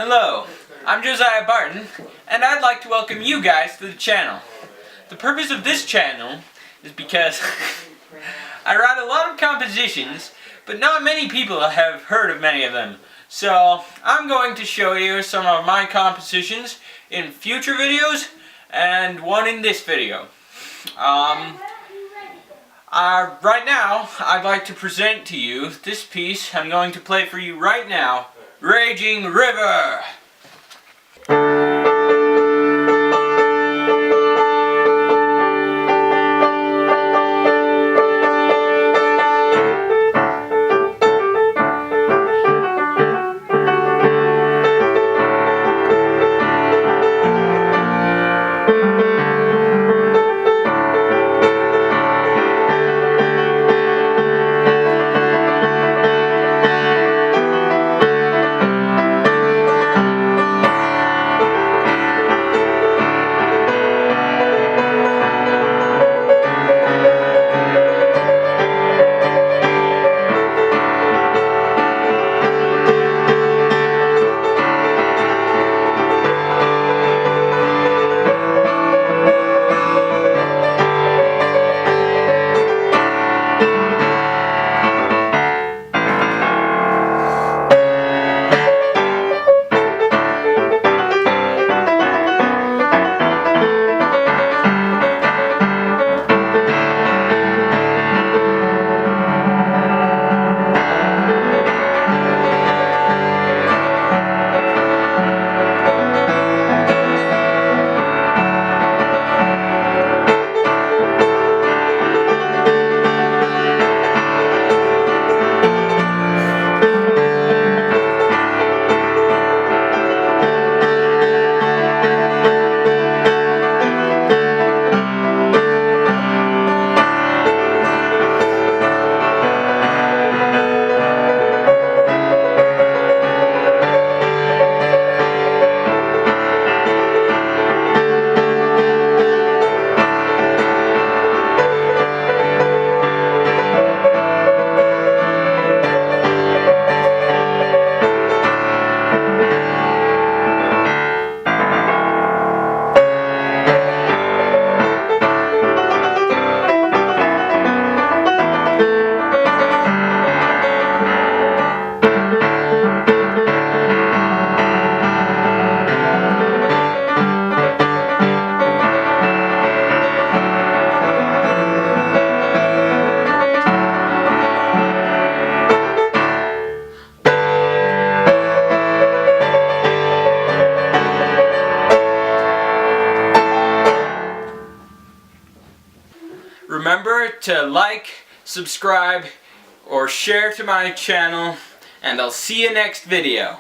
Hello, I'm Josiah Barton, and I'd like to welcome you guys to the channel. The purpose of this channel is because I write a lot of compositions, but not many people have heard of many of them. So I'm going to show you some of my compositions in future videos and one in this video. Right now, I'd like to present to you this piece. I'm going to play for you right now, Raging River. Remember to like, subscribe, or share to my channel, and I'll see you next video.